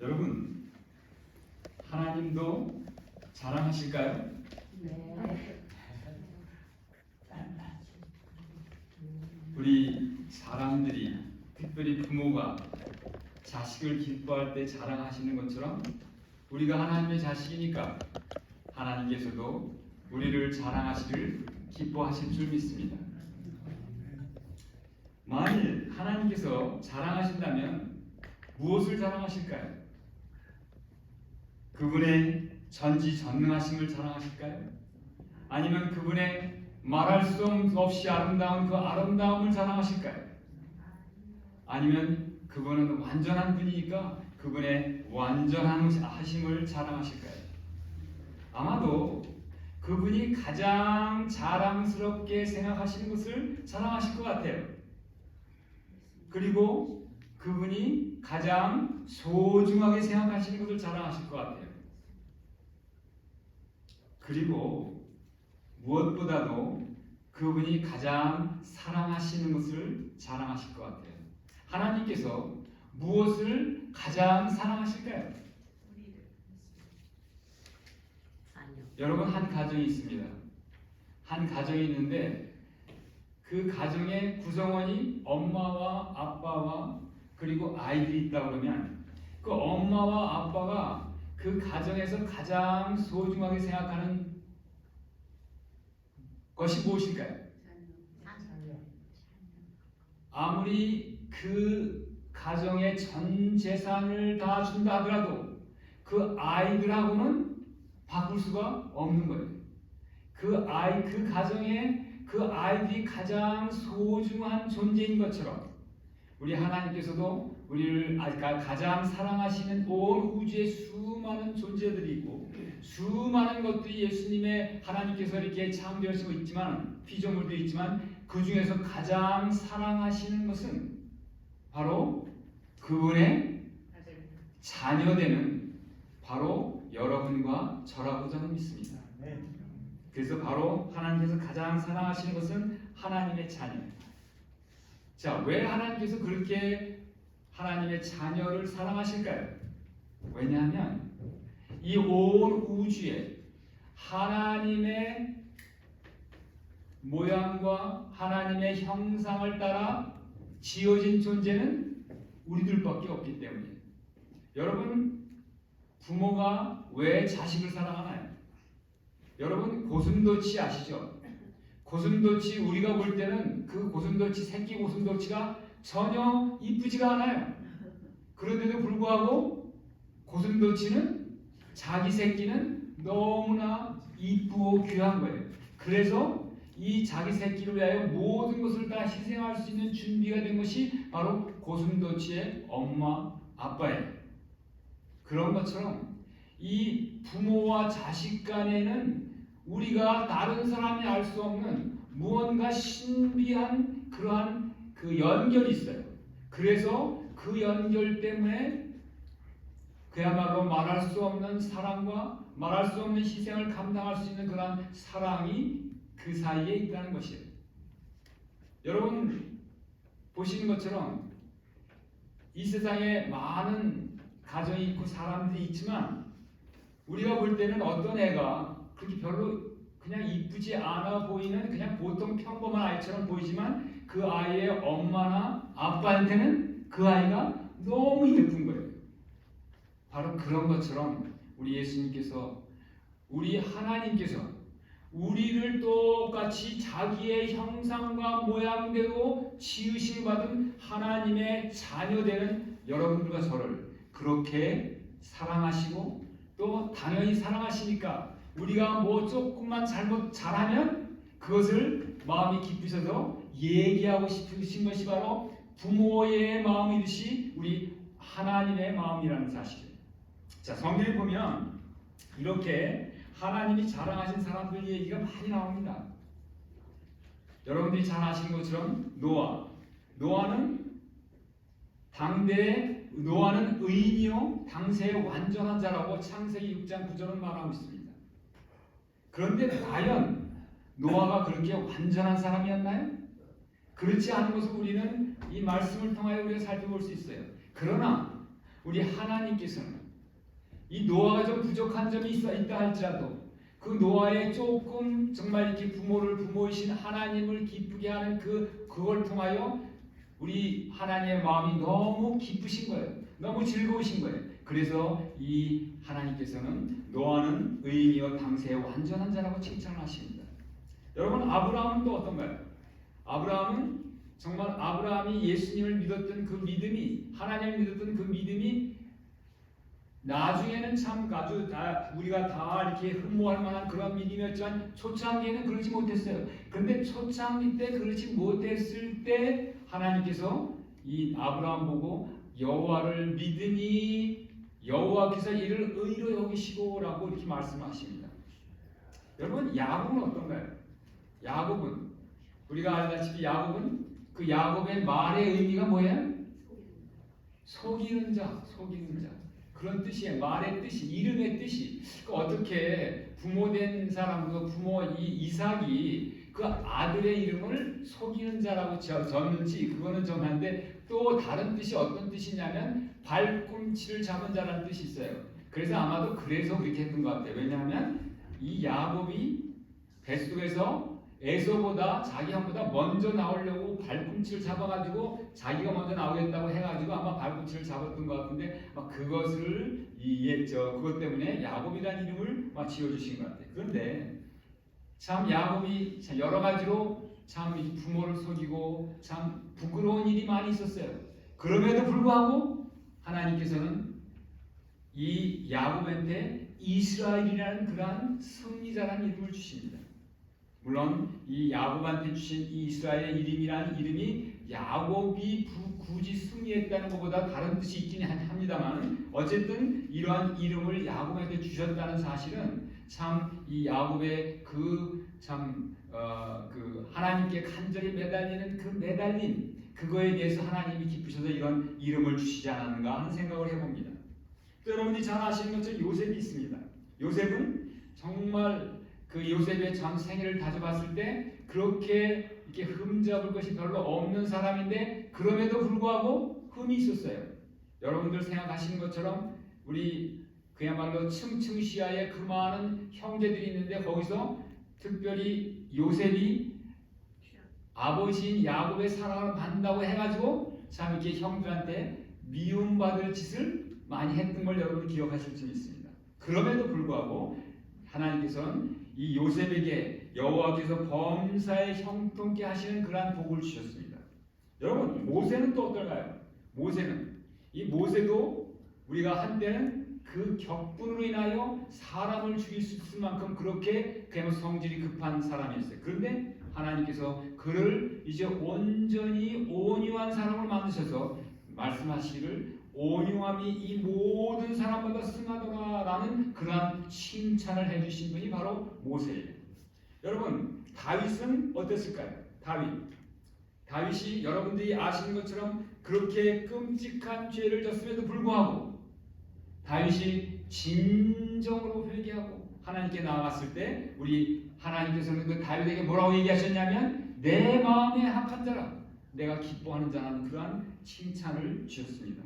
여러분, 하나님도 자랑하실까요? 네. 우리 사람들이, 특별히 부모가 자식을 기뻐할 때 자랑하시는 것처럼 우리가 하나님의 자식이니까 하나님께서도 우리를 자랑하시를 기뻐하실 줄 믿습니다. 만일 하나님께서 자랑하신다면 무엇을 자랑하실까요? 그분의 전지전능하심을 자랑하실까요? 아니면 그분의 말할 수 없이 아름다운 그 아름다움을 자랑하실까요? 아니면 그분은 완전한 분이니까 그분의 완전한 하심을 자랑하실까요? 아마도 그분이 가장 자랑스럽게 생각하시는 것을 자랑하실 것 같아요. 그리고 그분이 가장 소중하게 생각하시는 것을 자랑하실 것 같아요. 그리고 무엇보다도 그분이 가장 사랑하시는 것을 자랑하실 것 같아요. 하나님께서 무엇을 가장 사랑하실까요? 여러분, 한 가정이 있습니다. 한 가정이 있는데 그 가정의 구성원이 엄마와 아빠와 그리고 아이들이 있다 그러면 그 엄마와 아빠가 그 가정에서 가장 소중하게 생각하는 것이 무엇일까요? 아무리 그 가정의 전 재산을 다 준다 하더라도 그 아이들하고는 바꿀 수가 없는 거예요. 그 가정의 그 아이들이 가장 소중한 존재인 것처럼 우리 하나님께서도 우리를 가장 사랑하시는 온 우주의 수많은 존재들이 있고 수많은 것들이 예수님의 하나님께서 이렇게 창조하시고 있지만 피조물도 있지만 그 중에서 가장 사랑하시는 것은 바로 그분의 자녀되는 바로 여러분과 저라고 저는 믿습니다. 그래서 바로 하나님께서 가장 사랑하시는 것은 하나님의 자녀입니다. 자, 왜 하나님께서 그렇게 하나님의 자녀를 사랑하실까요? 왜냐하면 이 온 우주에 하나님의 모양과 하나님의 형상을 따라 지어진 존재는 우리들밖에 없기 때문이에요. 여러분, 부모가 왜 자식을 사랑하나요? 여러분, 고슴도치 아시죠? 고슴도치, 우리가 볼 때는 그 고슴도치, 새끼 고슴도치가 전혀 이쁘지가 않아요. 그런데도 불구하고 고슴도치는 자기 새끼는 너무나 이쁘고 귀한 거예요. 그래서 이 자기 새끼를 위하여 모든 것을 다 희생할 수 있는 준비가 된 것이 바로 고슴도치의 엄마, 아빠예요. 그런 것처럼 이 부모와 자식 간에는 우리가 다른 사람이 알 수 없는 무언가 신비한 그러한 그 연결이 있어요. 그래서 그 연결 때문에 그야말로 말할 수 없는 사랑과 말할 수 없는 희생을 감당할 수 있는 그러한 사랑이 그 사이에 있다는 것이에요. 여러분 보시는 것처럼 이 세상에 많은 가정이 있고 사람들이 있지만 우리가 볼 때는 어떤 애가 그렇게 별로 그냥 이쁘지 않아 보이는 그냥 보통 평범한 아이처럼 보이지만 그 아이의 엄마나 아빠한테는 그 아이가 너무 예쁜 거예요. 바로 그런 것처럼 우리 예수님께서, 우리 하나님께서 우리를 똑같이 자기의 형상과 모양대로 지으심 받은 하나님의 자녀되는 여러분들과 저를 그렇게 사랑하시고 또 당연히 사랑하시니까 우리가 뭐 조금만 잘하면 그것을 마음이 기쁘셔서 얘기하고 싶으신 것이 바로 부모의 마음이듯이 우리 하나님의 마음이라는 사실이에요. 자, 성경에 보면 이렇게 하나님이 자랑하신 사람들 얘기가 많이 나옵니다. 여러분들이 잘 아시는 것처럼 노아는 의인이요 당대의 완전한 자라고 창세기 6장 9절은 말하고 있습니다. 그런데 과연 노아가 그렇게 완전한 사람이었나요? 그렇지 않은 것을 우리는 이 말씀을 통하여 우리가 살펴볼 수 있어요. 그러나 우리 하나님께서는 이 노아가 좀 부족한 점이 있다 할지라도 그 노아의 조금 정말 이렇게 부모이신 하나님을 기쁘게 하는 그걸 통하여 우리 하나님의 마음이 너무 기쁘신 거예요. 너무 즐거우신 거예요. 그래서 이 하나님께서는 노아는 의인이여 당세에 완전한 자라고 칭찬하십니다. 여러분, 아브라함은 또 어떤가요? 아브라함은 정말 아브라함이 예수님을 믿었던 그 믿음이, 하나님을 믿었던 그 믿음이 나중에는 참 아주 우리가 다 이렇게 흠모할 만한 그런 믿음이었지만 초창기에는 그러지 못했어요. 그런데 초창기 때 그러지 못했을 때 하나님께서 이 아브라함 보고 여호와를 믿으니 여호와께서 이를 의로 여기시고라고 이렇게 말씀하십니다. 여러분, 야곱은 어떤가요? 야곱은 우리가 알다시피 야곱은 그 야곱의 말의 의미가 뭐예요? 속이는 자, 속이는 자. 그런 뜻이에요. 말의 뜻이, 이름의 뜻이. 어떻게 부모된 사람도 부모 이삭이 그 아들의 이름을 속이는 자라고 졌는지 그거는 정한데 또 다른 뜻이 어떤 뜻이냐면 발꿈치를 잡은 자라는 뜻이 있어요. 그래서 아마도 그래서 그렇게 했던 것 같아요. 왜냐하면 이 야곱이 뱃속에서 에서보다 자기 형보다 먼저 나오려고 발꿈치를 잡아가지고 자기가 먼저 나오겠다고 해가지고 아마 발꿈치를 잡았던 것 같은데 막 그것을 그것 때문에 야곱이라는 이름을 막 지어주신 것 같아요. 그런데 참 야곱이 여러 가지로 참 부모를 속이고 참 부끄러운 일이 많이 있었어요. 그럼에도 불구하고 하나님께서는 이 야곱한테 이스라엘이라는 그러한 승리자라는 이름을 주십니다. 물론 이 야곱한테 주신 이 이스라엘의 이름이라는 이름이 야곱이 굳이 승리했다는 것보다 다른 뜻이 있긴 합니다만 어쨌든 이러한 이름을 야곱한테 주셨다는 사실은 참 이 야곱의 그 하나님께 간절히 매달리는 그 매달림 그거에 대해서 하나님이 기쁘셔서 이런 이름을 주시지 않았는가 하는 생각을 해봅니다. 또 여러분이 잘 아시는 것처럼 요셉이 있습니다. 요셉은 정말 그 요셉의 전 생애를 다져봤을 때 그렇게 이렇게 흠잡을 것이 별로 없는 사람인데 그럼에도 불구하고 흠이 있었어요. 여러분들 생각하시는 것처럼 우리 그야말로 층층시야에 그 많은 형제들이 있는데 거기서 특별히 요셉이 아버지인 야곱의 사랑을 받는다고 해가지고 참 이렇게 형들한테 미움받을 짓을 많이 했던 걸 여러분 기억하실 수 있습니다. 그럼에도 불구하고 하나님께서는 이 요셉에게 여호와께서 범사에 형통케 하시는 그러한 복을 주셨습니다. 여러분, 모세는 또 어떨까요? 모세도 우리가 한때는 그 격분으로 인하여 사람을 죽일 수 있을 만큼 그렇게 성질이 급한 사람이었어요. 그런데 하나님께서 그를 이제 온전히 온유한 사람을 만드셔서 말씀하시기를 온유함이 이 모든 사람보다 승하더라라는 그러한 칭찬을 해주신 분이 바로 모세예요. 여러분, 다윗은 어땠을까요? 다윗이 여러분들이 아시는 것처럼 그렇게 끔찍한 죄를 졌음에도 불구하고 다윗이 진정으로 회개하고 하나님께 나아갔을 때 우리 하나님께서는 그 다윗에게 뭐라고 얘기하셨냐면 내 마음에 합한 자라 내가 기뻐하는 자라는 그러한 칭찬을 주셨습니다.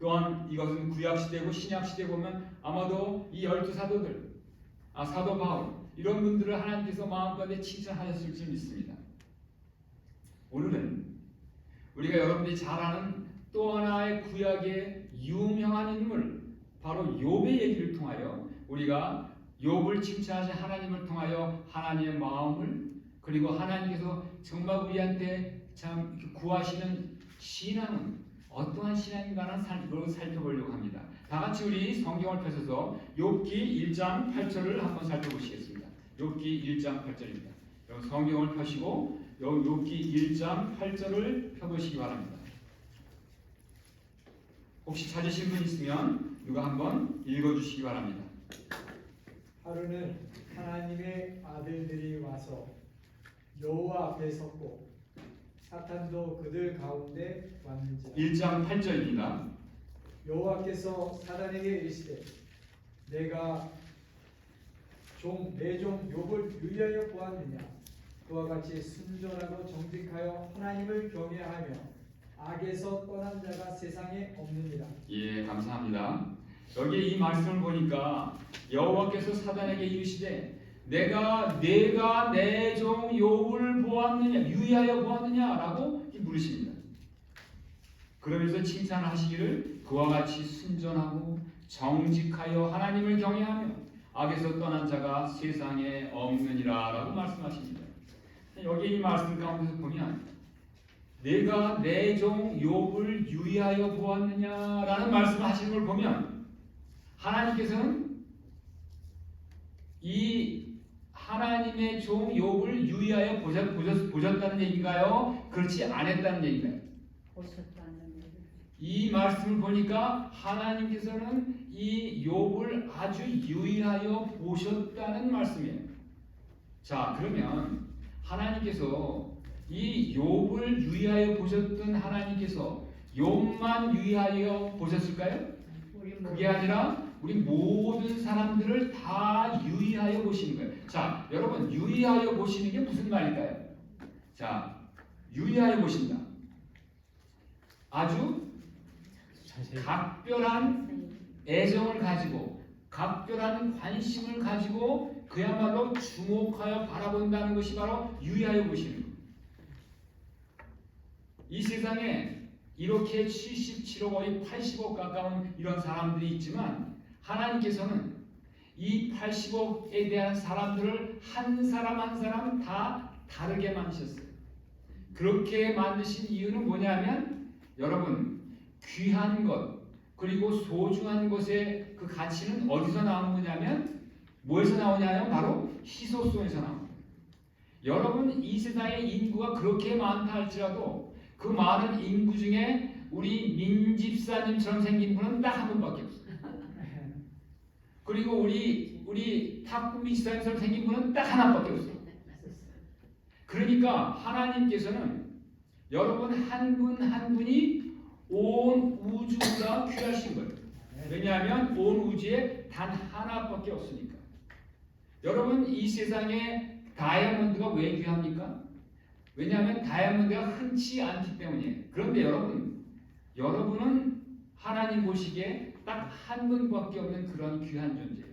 또한 이것은 구약시대고 신약시대에 보면 아마도 이 12사도들 사도 바울 이런 분들을 하나님께서 마음가운데 칭찬하셨을 줄 믿습니다. 오늘은 우리가 여러분들이 잘 아는 또 하나의 구약의 유명한 인물 바로 욥의 얘기를 통하여 우리가 욥을 칭찬하신 하나님을 통하여 하나님의 마음을 그리고 하나님께서 정말 우리한테 참 구하시는 신앙은 어떠한 신앙인가는 그걸 살펴보려고 합니다. 다 같이 우리 성경을 펴셔서 욥기 1장 8절을 한번 살펴보시겠습니다. 욥기 1장 8절입니다. 여러분 성경을 펴시고 욥기 1장 8절을 펴보시기 바랍니다. 혹시 찾으신 분 있으면 누가 한번 읽어주시기 바랍니다. 하루는 하나님의 아들들이 와서 여호와 앞에 섰고 사탄도 그들 가운데 왔는지라. 1장 8절입니다. 여호와께서 사단에게 이르시되 내가 내 종 욥을 유의하여 보았느냐. 그와 같이 순전하고 정직하여 하나님을 경외하며 악에서 떠난 자가 세상에 없느니라. 예, 감사합니다. 여기 이 말씀을 보니까 여호와께서 사단에게 이르시되 내가 내 종 욥을 보았느냐 유의하여 보았느냐라고 물으십니다. 그러면서 칭찬을 하시기를 그와 같이 순전하고 정직하여 하나님을 경외하며 악에서 떠난 자가 세상에 없느니라라고 말씀하십니다. 여기 이 말씀 가운데서 보면 내가 내 종 욥을 유의하여 보았느냐라는 말씀을 하시는 걸 보면 하나님께서는 이 하나님의 종 욥을 유의하여 보셨다는 얘기인가요? 그렇지 않았다는 얘기인가요? 이 말씀을 보니까 하나님께서는 이 욥을 아주 유의하여 보셨다는 말씀이에요. 자, 그러면 하나님께서 이 욥을 유의하여 보셨던 하나님께서 욥만 유의하여 보셨을까요? 그게 아니라 우리 모든 사람들을 다 유의하여 보시는 거예요. 자, 여러분 유의하여 보시는 게 무슨 말일까요? 자, 유의하여 보신다. 아주 각별한 애정을 가지고 각별한 관심을 가지고 그야말로 주목하여 바라본다는 것이 바로 유의하여 보시는 거예요. 이 세상에 이렇게 77억 거의 80억 가까운 이런 사람들이 있지만 하나님께서는 이 80억에 대한 사람들을 한 사람 한 사람 다 다르게 만드셨어요. 그렇게 만드신 이유는 뭐냐면 여러분 귀한 것 그리고 소중한 것의 그 가치는 어디서 나오는 거냐면 뭐에서 나오냐면 바로 희소성에서 나옵니다. 여러분 이 세상에 인구가 그렇게 많다 할지라도 그 많은 인구 중에 우리 민집사님처럼 생긴 분은 딱 한 분밖에 없어요. 그리고 우리 탁구미 집사님처럼 생긴 분은 딱 하나밖에 없어요. 그러니까 하나님께서는 여러분 한 분 한 분이 온 우주보다 귀하신 거예요. 왜냐하면 온 우주에 단 하나밖에 없으니까. 여러분 이 세상에 다이아몬드가 왜 귀합니까? 왜냐하면 다이아몬드가 흔치 않기 때문이에요. 그런데 여러분은 하나님 보시기에 딱 한 분밖에 없는 그런 귀한 존재예요.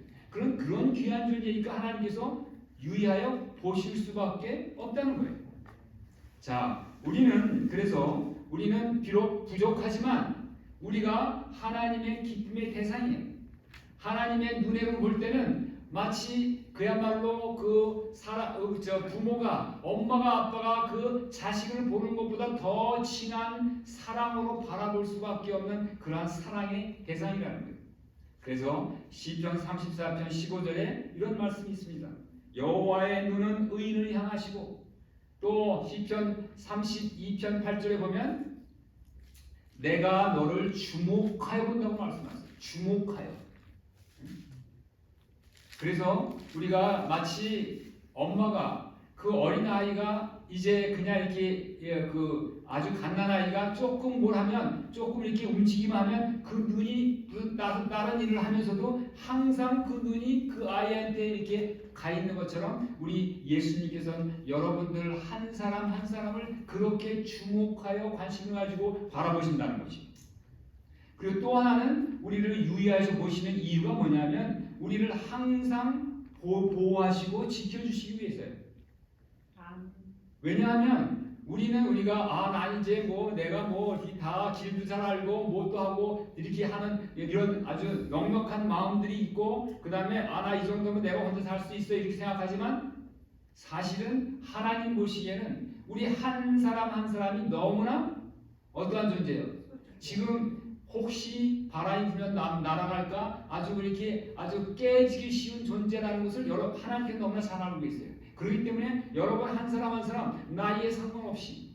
그런 귀한 존재니까 하나님께서 유의하여 보실 수밖에 없다는 거예요. 자, 우리는 비록 부족하지만 우리가 하나님의 기쁨의 대상이에요. 하나님의 눈으로 볼 때는 마치 그야말로 부모가 엄마가 아빠가 그 자식을 보는 것보다 더 친한 사랑으로 바라볼 수밖에 없는 그러한 사랑의 대상이라는 거예요. 그래서 시편 34편 15절에 이런 말씀이 있습니다. 여호와의 눈은 의인을 향하시고 또 시편 32편 8절에 보면 내가 너를 주목하여 본다고 말씀하셨어요. 주목하여. 그래서 우리가 마치 엄마가 그 어린 아이가 이제 그냥 이렇게 아주 갓난 아이가 조금 뭘 하면 조금 이렇게 움직이면 하면 그 눈이 다른 일을 하면서도 항상 그 눈이 그 아이한테 이렇게 가 있는 것처럼 우리 예수님께서는 여러분들 한 사람 한 사람을 그렇게 주목하여 관심을 가지고 바라보신다는 것입니다. 그리고 또 하나는 우리를 유의해서 보시는 이유가 뭐냐면 우리를 항상 보호하시고 지켜주시기 위해서예요. 왜냐하면 우리가 난 이제 내가 다 길도 잘 알고 뭣도 하고 이렇게 하는 이런 아주 넉넉한 마음들이 있고 그 다음에 나 이 정도면 내가 혼자 살 수 있어 이렇게 생각하지만 사실은 하나님 보시기에는 우리 한 사람 한 사람이 너무나 어떠한 존재예요. 지금 혹시 바람이 불면 날아갈까 아주 이렇게 아주 깨지기 쉬운 존재라는 것을 하나님께서 너무나 잘 알고 계세요. 그렇기 때문에 여러분 한 사람 한 사람 나이에 상관없이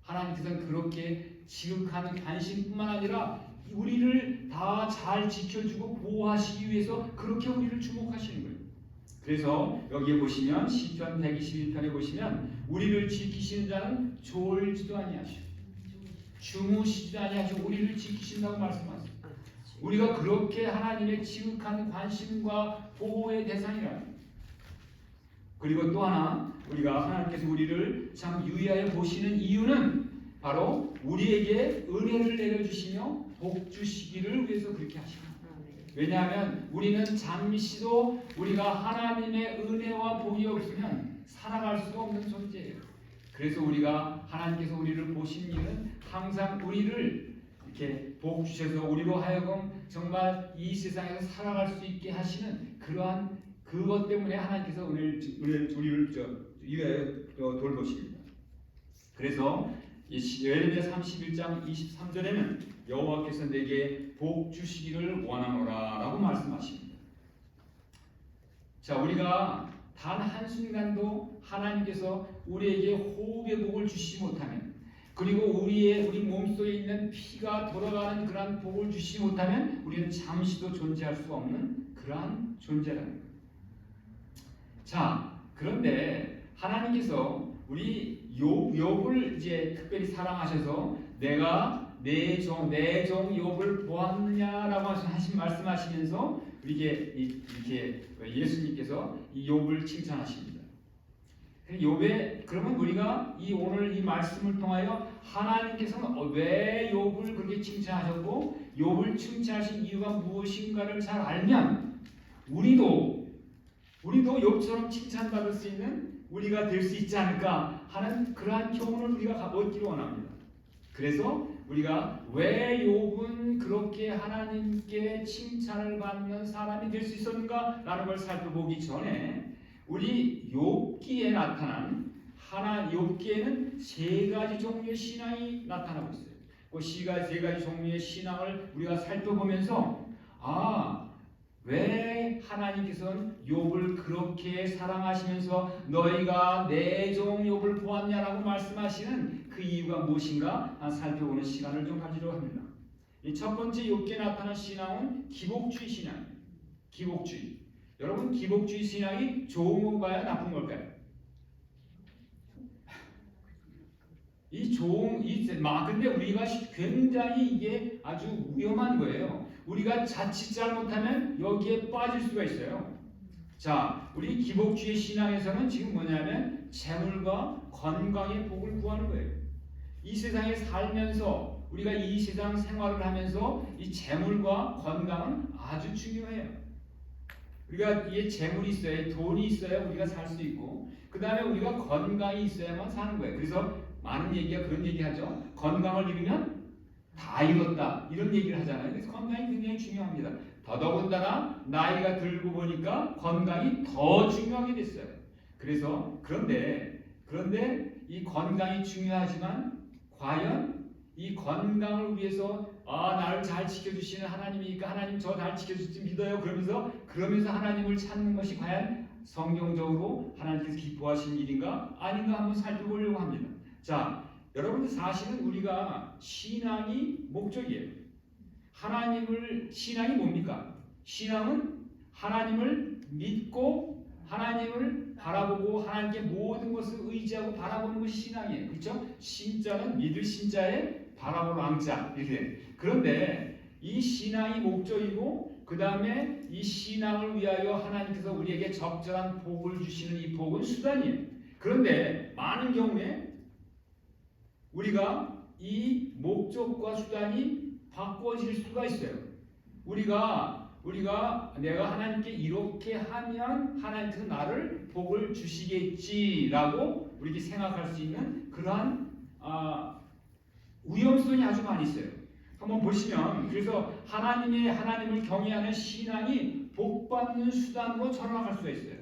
하나님께서는 그렇게 지극한 관심뿐만 아니라 우리를 다 잘 지켜주고 보호하시기 위해서 그렇게 우리를 주목하시는 거예요. 그래서 여기에 보시면 시편 121편에 보시면 우리를 지키시는 자는 졸지도 아니하시고 주무시지도 아니하시고 우리를 지키신다고 말씀하세요. 우리가 그렇게 하나님의 지극한 관심과 보호의 대상이라. 그리고 또 하나 우리가 하나님께서 우리를 참 유의하여 보시는 이유는 바로 우리에게 은혜를 내려주시며 복 주시기를 위해서 그렇게 하십니다. 왜냐하면 우리는 잠시도 우리가 하나님의 은혜와 복이 없으면 살아갈 수가 없는 존재예요. 그래서 우리가 하나님께서 우리를 보신 일은 항상 우리를 이렇게 복 주셔서 우리로 하여금 정말 이 세상에서 살아갈 수 있게 하시는 그러한 그것 때문에 하나님께서 우리를 돌보십니다. 그래서 예레미야 31장 23절에는 여호와께서 내게 복 주시기를 원하노라라고 말씀하십니다. 자, 우리가 단 한순간도 하나님께서 우리에게 호흡의 복을 주시지 못하면, 그리고 우리 몸속에 있는 피가 돌아가는 그러한 복을 주시지 못하면 우리는 잠시도 존재할 수 없는 그러한 존재라는 거예요. 자, 그런데 하나님께서 우리 욥을 이제 특별히 사랑하셔서 내가 내 종 욥을 보았느냐라고 말씀하시면서 이렇게 예수님께서 이 욥을 칭찬하십니다. 그러면 우리가 오늘 이 말씀을 통하여 하나님께서는 왜 욥을 그렇게 칭찬하셨고 욥을 칭찬하신 이유가 무엇인가를 잘 알면 우리도 욥처럼 칭찬받을 수 있는 우리가 될 수 있지 않을까 하는 그러한 교훈을 우리가 얻기를 원합니다. 그래서 우리가 왜 욥은 그렇게 하나님께 칭찬을 받는 사람이 될 수 있었는가라는 걸 살펴보기 전에 우리 욥기에 나타난 욥기에는 세 가지 종류의 신앙이 나타나고 있어요. 그 세 가지 종류의 신앙을 우리가 살펴보면서 왜 하나님께서는 욥을 그렇게 사랑하시면서 너희가 내 종 욥을 보았냐라고 말씀하시는 그 이유가 무엇인가 살펴보는 시간을 좀 가지려고 합니다. 이 첫 번째 욥기에 나타난 신앙은 기복주의 신앙이에요. 기복주의. 여러분, 기복주의 신앙이 좋은 건가요? 나쁜 걸까요? 근데 우리가 굉장히 이게 아주 위험한 거예요. 우리가 자칫 잘못하면 여기에 빠질 수가 있어요. 자, 우리 기복주의 신앙에서는 지금 뭐냐면 재물과 건강의 복을 구하는 거예요. 이 세상에 살면서 우리가 이 세상 생활을 하면서 이 재물과 건강은 아주 중요해요. 우리가 이게 재물이 있어야, 돈이 있어야 우리가 살 수 있고, 그 다음에 우리가 건강이 있어야만 사는 거예요. 그래서 많은 얘기가 그런 얘기 하죠. 건강을 잃으면 다 잃었다, 이런 얘기를 하잖아요. 그래서 건강이 굉장히 중요합니다. 더더군다나 나이가 들고 보니까 건강이 더 중요하게 됐어요. 그런데 이 건강이 중요하지만 과연 이 건강을 위해서 나를 잘 지켜주시는 하나님이니까 하나님 저 잘 지켜주실지 믿어요. 그러면서 하나님을 찾는 것이 과연 성경적으로 하나님께서 기뻐하시는 일인가 아닌가 한번 살펴보려고 합니다. 자, 여러분들 사실은 우리가 신앙이 목적이에요. 신앙이 뭡니까? 신앙은 하나님을 믿고 하나님을 바라보고 하나님께 모든 것을 의지하고 바라보는 것이 신앙이에요. 그렇죠? 신자는 믿을 신자에 바라볼 왕자 이렇게. 그런데 이 신앙이 목적이고 그 다음에 이 신앙을 위하여 하나님께서 우리에게 적절한 복을 주시는 이 복은 수단이에요. 그런데 많은 경우에 우리가 이 목적과 수단이 바꿔질 수가 있어요. 우리가 내가 하나님께 이렇게 하면 하나님께서 나를 복을 주시겠지라고 우리가 생각할 수 있는 그러한 위험성이 아주 많이 있어요. 한번 보시면 그래서 하나님을 경외하는 신앙이 복받는 수단으로 전락할 수가 있어요.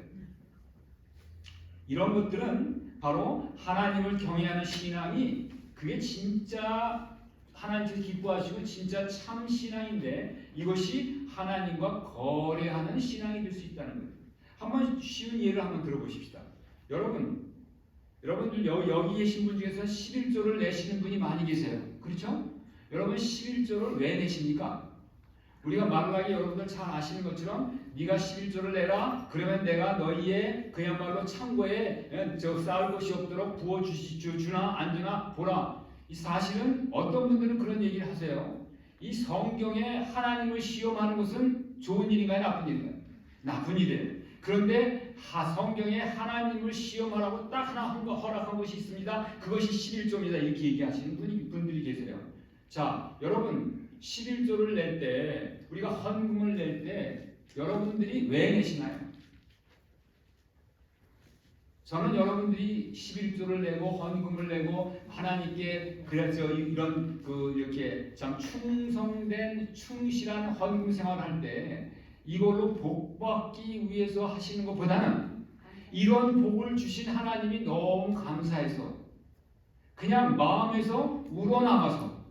이런 것들은 바로 하나님을 경외하는 신앙이 그게 진짜 하나님께서 기뻐하시고 진짜 참 신앙인데 이것이 하나님과 거래하는 신앙이 될 수 있다는 거예요. 한번 쉬운 예를 한번 들어보십시다. 여러분들 여기 계신 분 중에서 11조를 내시는 분이 많이 계세요. 그렇죠? 여러분 11조를 왜 내십니까? 우리가 말라기 여러분들 잘 아시는 것처럼 네가 11조를 내라. 그러면 내가 너희의 그야말로 창고에 쌓을 것이 없도록 부어주나 안 주나 보라. 이 사실은 어떤 분들은 그런 얘기를 하세요. 이 성경에 하나님을 시험하는 것은 좋은 일인가요? 나쁜 일인가요? 나쁜 일이에요. 그런데 성경에 하나님을 시험하라고 딱 하나 허락한 것이 있습니다. 그것이 11조입니다. 이렇게 얘기하시는 분들이 계세요. 자, 여러분 11조를 낼 때, 우리가 헌금을 낼 때 여러분들이 왜 내시나요? 저는 여러분들이 11조를 내고 헌금을 내고 하나님께 그래서 이런 이렇게 참 충성된 충실한 헌금 생활을 할 때 이걸로 복 받기 위해서 하시는 것보다는 이런 복을 주신 하나님이 너무 감사해서 그냥 마음에서 우러나와서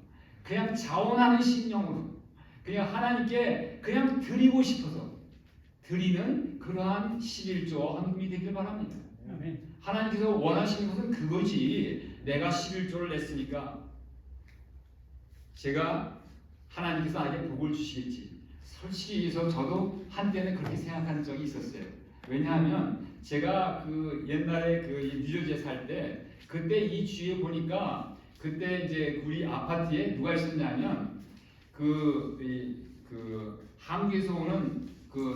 그냥 자원하는 심령으로 그냥 하나님께 그냥 드리고 싶어서 드리는 그러한 11조 헌금이 되길 바랍니다. 하나님께서 원하시는 것은 그거지. 내가 11조를 냈으니까 제가 하나님께서 나에게 복을 주시겠지. 솔직히 얘기해서 저도 한때는 그렇게 생각하는 적이 있었어요. 왜냐하면 제가 옛날에 뉴저지에 살 때 그때 이 주위에 보니까 그때 이제 우리 아파트에 누가 있었냐면 한국에서 오는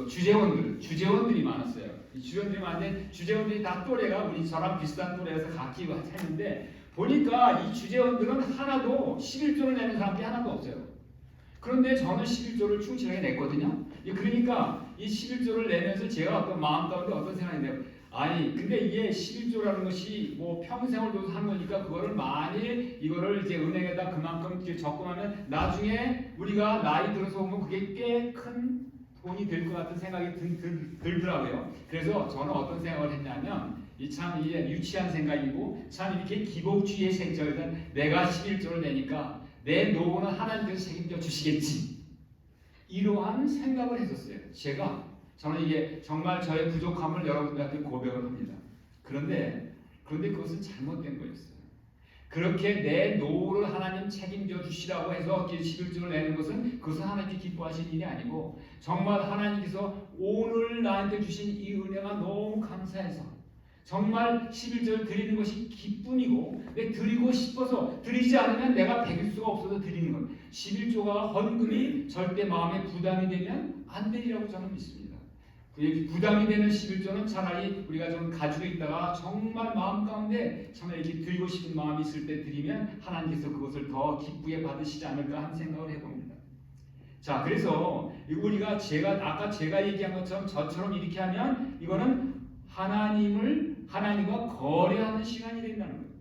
주재원들이 많았어요. 이 주재원들이 많은데 주재원들이 다 또래가 우리 저랑 비슷한 또래여서 같이 했는데 보니까 이 주재원들은 하나도 11조를 내는 사람들이 하나도 없어요. 그런데 저는 11조를 충실하게 냈거든요. 그러니까 이 11조를 내면서 제가 어떤 마음 가운데 어떤 생각이 들어요. 아니 근데 이게 11조라는 것이 뭐 평생을 둬서 한 거니까 그거를 만일 이거를 이제 은행에다 그만큼 이제 적금하면 나중에 우리가 나이 들어서 보면 그게 꽤 큰 돈이 될 것 같은 생각이 들더라고요. 그래서 저는 어떤 생각을 했냐면 참 이게 유치한 생각이고 참 이렇게 기복주의의 생각이다. 내가 11조를 내니까 내 노고는 하나님께서 책임져 주시겠지. 이러한 생각을 했었어요. 저는 이게 정말 저의 부족함을 여러분들한테 고백을 합니다. 그런데 그것은 잘못된 거였어요. 그렇게 내 노후를 하나님 책임져 주시라고 해서 11조를 내는 것은 그것은 하나님께 기뻐하시는 일이 아니고 정말 하나님께서 오늘 나한테 주신 이 은혜가 너무 감사해서 정말 11조를 드리는 것이 기쁨이고 드리고 싶어서 드리지 않으면 내가 베길 수가 없어서 드리는 것. 11조가 헌금이 절대 마음에 부담이 되면 안 되리라고 저는 믿습니다. 부담이 되는 11조는 차라리 우리가 좀 가지고 있다가 정말 마음 가운데 정말 이렇게 드리고 싶은 마음이 있을 때 드리면 하나님께서 그것을 더 기쁘게 받으시지 않을까 하는 생각을 해봅니다. 자, 그래서 우리가 아까 제가 얘기한 것처럼 저처럼 이렇게 하면 이거는 하나님과 거래하는 시간이 된다는 거예요.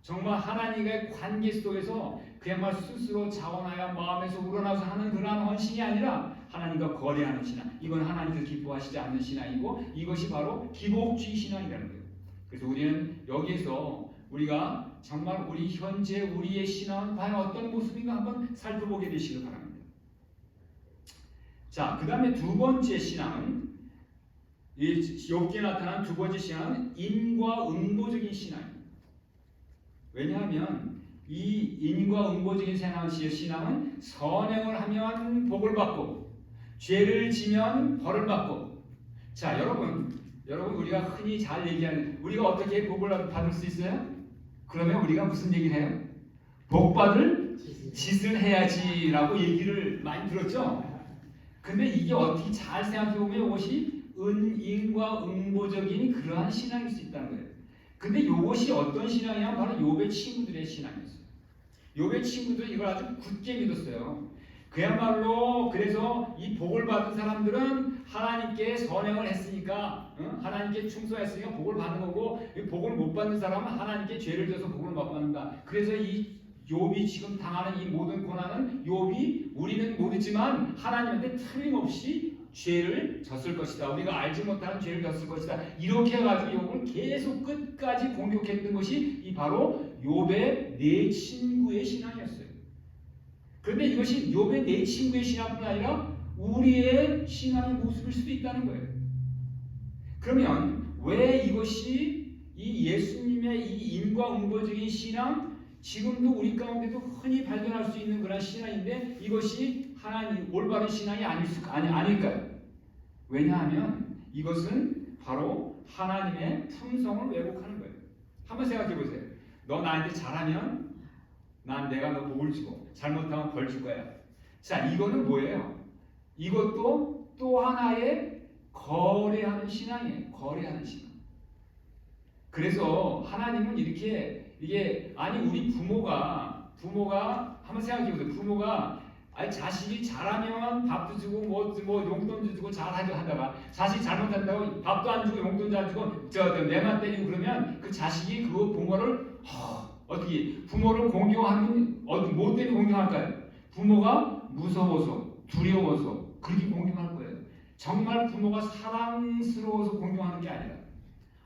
정말 하나님과의 관계 속에서 그야말로 스스로 자원하여 마음에서 우러나서 하는 그러한 헌신이 아니라 하나님과 거래하는 신앙. 이건 하나님께서 기뻐하시지 않는 신앙이고 이것이 바로 기복주의 신앙이라는 거예요. 그래서 우리는 여기에서 우리가 정말 우리의 신앙은 과연 어떤 모습인가 한번 살펴보게 되시길 바랍니다. 자, 그 다음에 두 번째 신앙은 욥기에 나타난 두 번째 신앙은 인과 응보적인 신앙입니다. 왜냐하면 이 인과 응보적인 신앙은 선행을 하면 복을 받고 죄를 지면 벌을 받고. 자, 여러분 우리가 흔히 잘 얘기하는 우리가 어떻게 복을 받을 수 있어요? 그러면 우리가 무슨 얘기를 해요? 복 받을 짓을 해야지라고 얘기를 많이 들었죠? 근데 이게 어떻게 잘 생각해 보면 이것이 인과 응보적인 그러한 신앙일 수 있다는 거예요. 근데 이것이 어떤 신앙이냐면 바로 욥의 친구들의 신앙이었어요. 욥의 친구들은 이걸 아주 굳게 믿었어요. 그야말로 그래서 이 복을 받은 사람들은 하나님께 선행을 했으니까 하나님께 충성했으니까 복을 받는 거고 복을 못 받는 사람은 하나님께 죄를 져서 복을 못 받는다. 그래서 이 욥이 지금 당하는 이 모든 고난은 욥이 우리는 모르지만 하나님한테 틀림없이 죄를 졌을 것이다. 우리가 알지 못하는 죄를 졌을 것이다. 이렇게 해가지고 욥을 계속 끝까지 공격했던 것이 이 바로 욥의 네 친구의 신앙이었어요. 그런데 이것이 욥의 네 친구의 신앙뿐 아니라 우리의 신앙의 모습일 수도 있다는 거예요. 그러면 왜 이것이 이 예수님의 이 인과응보적인 신앙, 지금도 우리 가운데도 흔히 발견할 수 있는 그런 신앙인데 이것이 하나님 올바른 신앙이 아닐까요? 왜냐하면 이것은 바로 하나님의 품성을 왜곡하는 거예요. 한번 생각해 보세요. 너 나한테 잘하면 내가 너 복을 주고 잘못하면 벌 줄 거야. 자, 이거는 뭐예요? 이것도 또 하나의 거래하는 신앙이에요. 거래하는 신앙. 그래서 하나님은 이게 아니 우리 부모가 한번 생각해 보세요. 부모가 아니 자식이 잘하면 밥도 주고 뭐 용돈도 주고 잘하죠 하다가 자식이 잘못한다고 밥도 안 주고 용돈도 안 주고 내만 때리고 그러면 그 자식이 그 부모를 어떻게 부모를 공경하는 뭐 때문에 공경할까요? 부모가 무서워서 두려워서 그렇게 공경할 거예요. 정말 부모가 사랑스러워서 공경하는 게 아니라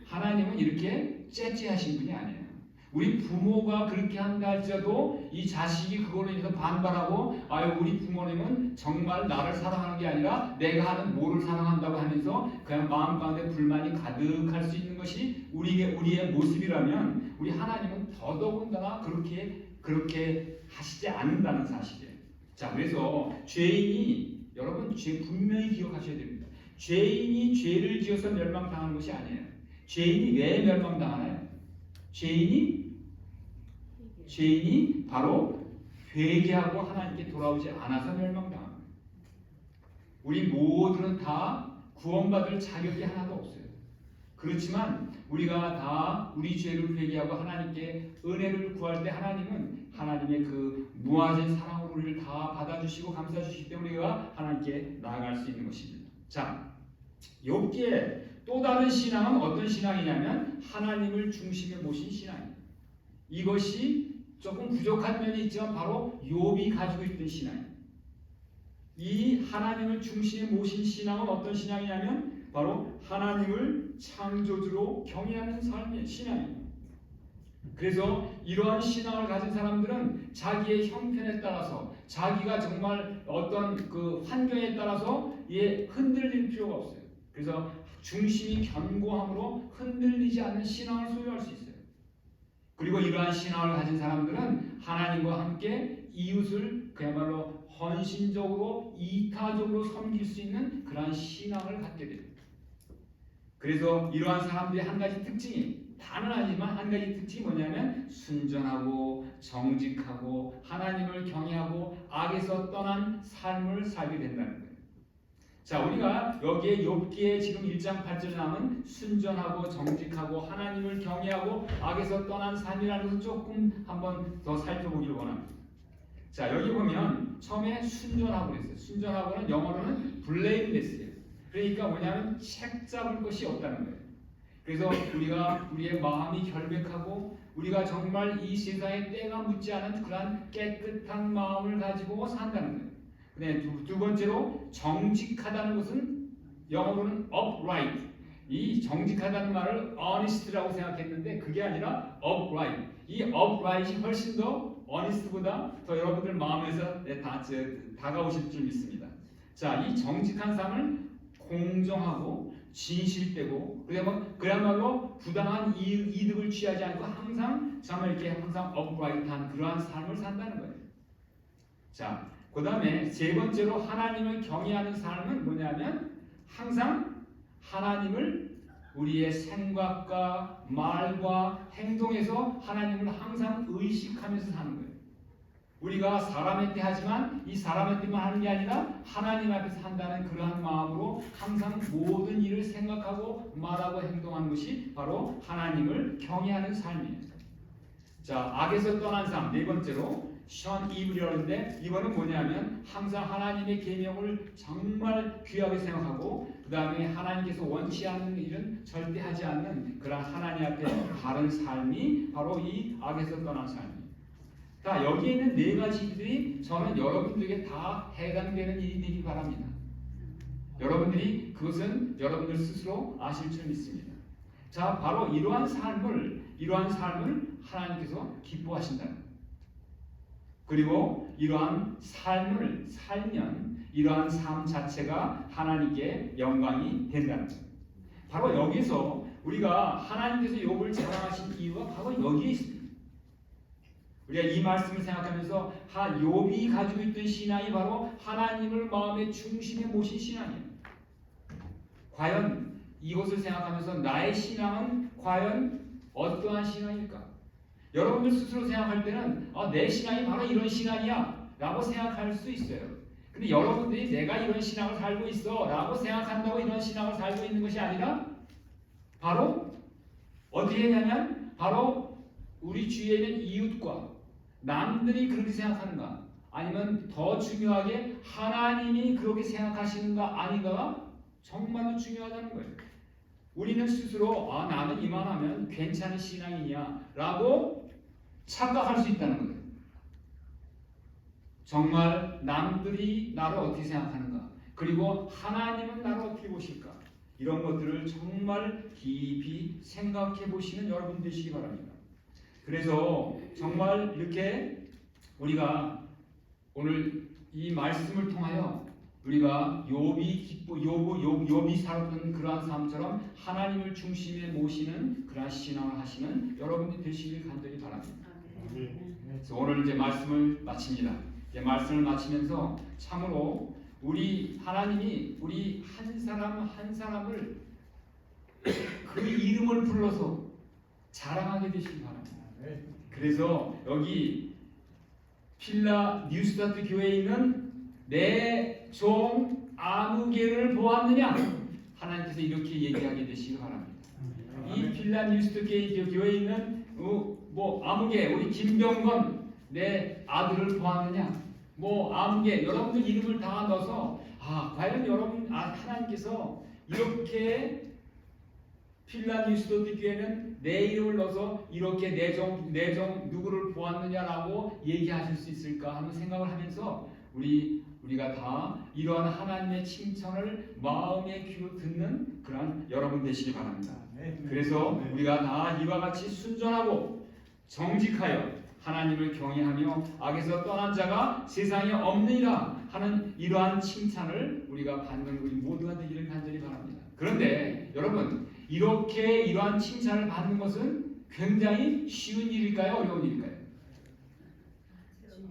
하나님은 이렇게 째째하신 분이 아니에요. 우리 부모가 그렇게 한다 할지라도 이 자식이 그걸로 인해서 반발하고 아유 우리 부모님은 정말 나를 사랑하는 게 아니라 내가 하는 뭐를 사랑한다고 하면서 그냥 마음 가운데 불만이 가득할 수 있는 것이 우리의 모습이라면 우리 하나님은 더더군다나 그렇게 하시지 않는다는 사실이에요. 자, 그래서 죄인이 여러분 분명히 기억하셔야 됩니다. 죄인이 죄를 지어서 멸망당하는 것이 아니에요. 죄인이 왜 멸망당하나요? 죄인이 바로 회개하고 하나님께 돌아오지 않아서 멸망당합니다. 우리 모두는 다 구원받을 자격이 하나도 없어요. 그렇지만 우리가 다 우리 죄를 회개하고 하나님께 은혜를 구할 때 하나님은 하나님의 그 무한한 사랑으로 우리를 다 받아주시고 감싸주시기 때문에 우리가 하나님께 나아갈 수 있는 것입니다. 자, 욥기에 또 다른 신앙은 어떤 신앙이냐면 하나님을 중심에 모신 신앙입니다. 이것이 조금 부족한 면이 있지만 바로 욥이 가지고 있던 신앙입니다. 이 하나님을 중심에 모신 신앙은 어떤 신앙이냐면 바로 하나님을 창조주로 경외하는 삶의 신앙입니다. 그래서 이러한 신앙을 가진 사람들은 자기의 형편에 따라서 자기가 정말 어떤 그 환경에 따라서 흔들릴 필요가 없어요. 그래서 중심이 견고함으로 흔들리지 않는 신앙을 소유할 수 있어요. 그리고 이러한 신앙을 가진 사람들은 하나님과 함께 이웃을 그야말로 헌신적으로 이타적으로 섬길 수 있는 그러한 신앙을 갖게 됩니다. 그래서 이러한 사람들의 한 가지 특징이 다는 아니지만 한 가지 특징이 뭐냐면 순전하고 정직하고 하나님을 경외하고 악에서 떠난 삶을 살게 된다는 거예요. 자, 우리가 여기에 욥기에 지금 1장 8절 나오는 순전하고 정직하고 하나님을 경외하고 악에서 떠난 삶이라는 것을 조금 한번 더 살펴보기를 원합니다. 자, 여기 보면 처음에 순전하고 그랬어요. 순전하고는 영어로는 blameless예요. 그러니까 뭐냐면 책 잡을 것이 없다는 거예요. 그래서 우리가 우리의 마음이 결백하고 우리가 정말 이 세상에 때가 묻지 않은 그러한 깨끗한 마음을 가지고 산다는 거예요. 네, 두 번째로 정직하다는 것은 영어로는 upright. 이 정직하다는 말을 honest라고 생각했는데 그게 아니라 upright. 이 upright이 훨씬 더 honest보다 더 여러분들 마음에서 다가오실 줄 믿습니다. 자, 이 정직한 삶을 공정하고 진실되고 그야말로 부당한 이득을 취하지 않고 항상 정말 이렇게 항상 upright한 그러한 삶을 산다는 거예요. 자, 그 다음에 세 번째로 하나님을 경외하는 삶은 뭐냐면 항상 하나님을 우리의 생각과 말과 행동에서 하나님을 항상 의식하면서 사는 거예요. 우리가 사람한테 하지만 이 사람한테만 하는 게 아니라 하나님 앞에서 한다는 그러한 마음으로 항상 모든 일을 생각하고 말하고 행동하는 것이 바로 하나님을 경외하는 삶이에요. 자, 악에서 떠난 삶 네 번째로 션 이브리얼인데 이거는 뭐냐면 항상 하나님의 계명을 정말 귀하게 생각하고 그 다음에 하나님께서 원치 않는 일은 절대 하지 않는 그런 하나님 앞에 바른 삶이 바로 이 악에서 떠난 삶입니다. 자, 여기에 있는 네 가지들이 저는 여러분들에게 다 해당되는 일이 되기 바랍니다. 여러분들이 그것은 여러분들 스스로 아실 줄 믿습니다. 자, 바로 이러한 삶을 하나님께서 기뻐하신다는 거예요. 그리고 이러한 삶을 살면 이러한 삶 자체가 하나님께 영광이 된다는 거예요. 바로 여기서 우리가 하나님께서 욥을 자랑하신 이유가 바로 여기에 있습니다. 우리가 이 말씀을 생각하면서 욥이 가지고 있던 신앙이 바로 하나님을 마음의 중심에 모신 신앙이에요. 과연 이것을 생각하면서 나의 신앙은 과연 어떠한 신앙일까? 여러분들 스스로 생각할 때는 내 신앙이 바로 이런 신앙이야 라고 생각할 수 있어요. 근데 여러분들이 내가 이런 신앙을 살고 있어 라고 생각한다고 이런 신앙을 살고 있는 것이 아니라 바로 어떻게 했냐면 바로 우리 주위에 있는 이웃과 남들이 그렇게 생각하는가 아니면 더 중요하게 하나님이 그렇게 생각하시는가 아닌가가 정말로 중요하다는 거예요. 우리는 스스로 나는 이만하면 괜찮은 신앙이냐 라고 착각할 수 있다는 거예요. 정말 남들이 나를 어떻게 생각하는가 그리고 하나님은 나를 어떻게 보실까 이런 것들을 정말 깊이 생각해 보시는 여러분 되시기 바랍니다. 그래서 정말 이렇게 우리가 오늘 이 말씀을 통하여 우리가 욥이 살았던 그러한 삶처럼 하나님을 중심에 모시는 그러한 신앙을 하시는 여러분들이 되시길 간절히 바랍니다. 그래서 오늘 이제 말씀을 마칩니다. 이제 말씀을 마치면서 참으로 우리 하나님이 우리 한 사람 한 사람을 그 이름을 불러서 자랑하게 되시기 바랍니다. 그래서 여기 필라 뉴스타트 교회에 있는 내 종 아무개를 보았느냐 하나님께서 이렇게 얘기하게 되시기 바랍니다. 이 필라 뉴스타트 교회에 있는 아무개 우리 김병건 내 아들을 보았느냐 아무개 여러분들 이름을 다 넣어서 과연 여러분 하나님께서 이렇게 필라 뉴스타트 교회는 내 이름을 넣어서 이렇게 내 종 누구를 보았느냐라고 얘기하실 수 있을까 하는 생각을 하면서 우리가 다 이러한 하나님의 칭찬을 마음의 귀로 듣는 그런 여러분 되시기 바랍니다. 그래서 우리가 다 이와 같이 순전하고 정직하여 하나님을 경외하며 악에서 떠난 자가 세상에 없느니라 하는 이러한 칭찬을 우리가 받는 우리 모두가 되기를 간절히 바랍니다. 그런데 여러분 이렇게 이러한 칭찬을 받는 것은 굉장히 쉬운 일일까요? 어려운 일일까요?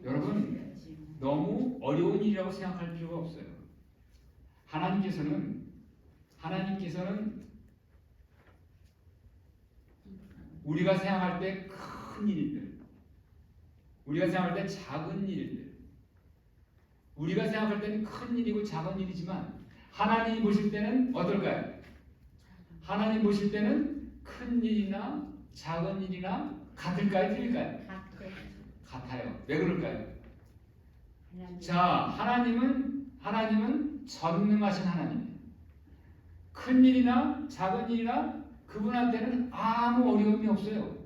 여러분 너무 어려운 일이라고 생각할 필요가 없어요. 하나님께서는 우리가 생각할 때 큰 일들, 우리가 생각할 때 작은 일들, 우리가 생각할 때는 큰 일이고 작은 일이지만 하나님이 보실 때는 어떨까요? 하나님 보실 때는 큰 일이나 작은 일이나 같을까요? 틀릴까요? 같아요. 왜 그럴까요? 자, 하나님은 전능하신 하나님이에요. 큰 일이나 작은 일이나 그분한테는 아무 어려움이 없어요.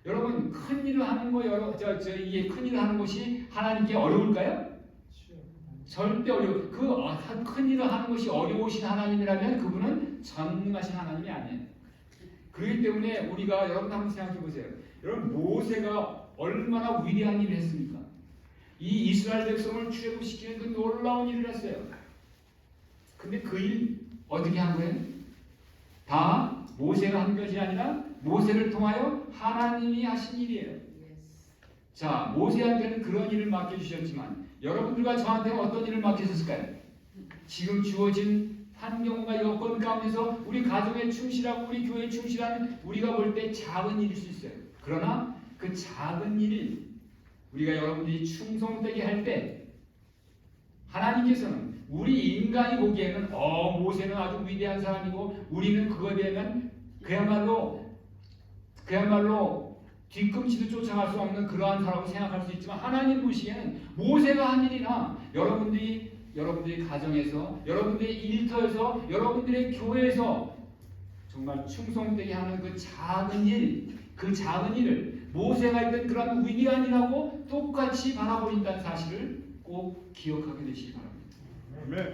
여러분 큰 일을 하는 거 이게 큰 일을 하는 것이 하나님께 어려울까요? 절대 큰 일을 하는 것이 어려우신 하나님이라면 그분은 전능하신 하나님이 아니에요. 그렇기 때문에 우리가 여러분 한번 생각해 보세요. 여러분 모세가 얼마나 위대한 일을 했습니까? 이 이스라엘 백성을 출애굽시키는 그 놀라운 일을 했어요. 근데 그 일 어떻게 한 거예요? 다 모세가 한 것이 아니라 모세를 통하여 하나님이 하신 일이에요. 자, 모세한테는 그런 일을 맡겨주셨지만 여러분들과 저한테는 어떤 일을 맡기셨을까요? 지금 주어진 환경과 여건 가운데서 우리 가정에 충실하고 우리 교회에 충실하는 우리가 볼 때 작은 일일 수 있어요. 그러나 그 작은 일이 우리가 여러분들이 충성되게 할 때 하나님께서는 우리 인간이 보기에는 모세는 아주 위대한 사람이고 우리는 그거에 대한 그야말로 뒤꿈치도 쫓아갈 수 없는 그러한 사람으로 생각할 수 있지만 하나님 보시기에는 모세가 한 일이나 여러분들이 가정에서 여러분들의 일터에서 여러분들의 교회에서 정말 충성되게 하는 그 작은 일을 모세가 했던 그런 위대한 일하고 똑같이 바라보인다는 사실을 꼭 기억하게 되시기 바랍니다.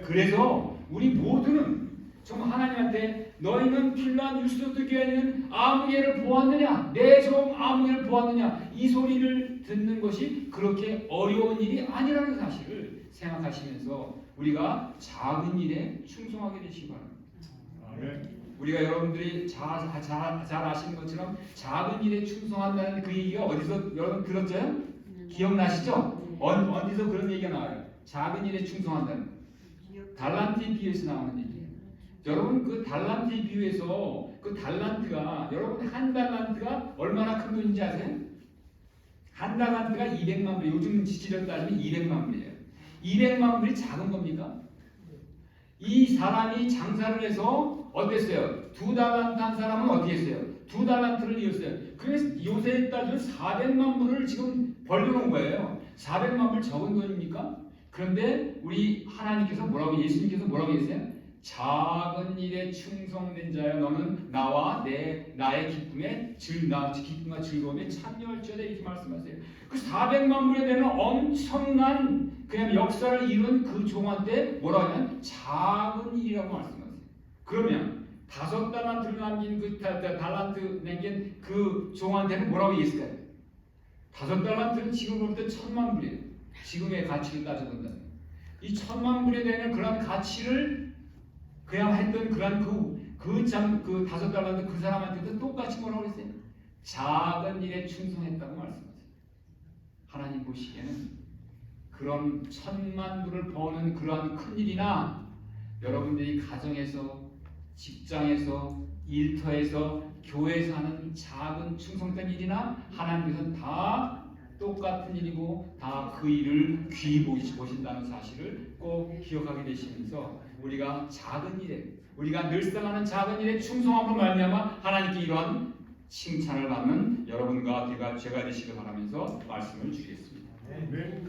그래서 우리 모두는 정말 하나님한테 너희는 필라 뉴스타트 교회는 아무개를 보았느냐 내 종 아무개를 보았느냐 이 소리를 듣는 것이 그렇게 어려운 일이 아니라는 사실을 생각하시면서 우리가 작은 일에 충성하게 되시기 바랍니다. 우리가 여러분들이 잘 아시는 것처럼 작은 일에 충성한다는 그 얘기가 어디서 여러분 들었죠? 기억나시죠? 어디서 그런 얘기가 나와요? 작은 일에 충성한다는 달란트의 비유에서 나오는 얘기예요. 여러분 그 달란트의 비유에서 그 달란트가 여러분 한 달란트가 얼마나 큰 돈인지 아세요? 한 달란트가 200만 불, 요즘 지치력 따지면 200만 불이에요. 200만 불이 작은 겁니까? 이 사람이 장사를 해서 어땠어요? 2달란트 한 사람은 어떻게 했어요? 2달란트를 이었어요. 그래서 요새 따지면 400만 불을 지금 벌려놓은 거예요. 400만 불 적은 돈입니까? 그런데 우리 하나님께서 뭐라고, 예수님께서 뭐라고 했어요? 작은 일에 충성된 자여 너는 나와 나의 기쁨과 즐거움에 참여할지어다 이렇게 말씀하세요. 그 400만 불에 되는 엄청난 그냥 역사를 이룬 그 종한테 뭐라고 하냐면 작은 일이라고 말씀하세요. 그러면 5달란트를 남긴 그 달란트 남긴 그 종한테는 뭐라고 얘기했을까요? 5달란트는 지금으로부터 1000만 불이에요. 지금의 가치를 따져본다면 이 1000만 불에 되는 그런 가치를 그냥 했던 그런 그 5달란트 그 사람한테도 똑같이 뭐라고 했어요? 작은 일에 충성했다고 말씀하세요. 하나님 보시기에는 그런 1000만 불을 버는 그러한 큰 일이나 여러분들이 가정에서, 직장에서, 일터에서, 교회에서 하는 작은 충성된 일이나 하나님께서는 다 똑같은 일이고 다 그 일을 귀히 보신다는 사실을 꼭 기억하게 되시면서 우리가 작은 일에, 우리가 늘상 하는 작은 일에 충성함으로 말미암아 하나님께 이러한 칭찬을 받는 여러분과 제가 되시길 바라면서 말씀을 주겠습니다. 네.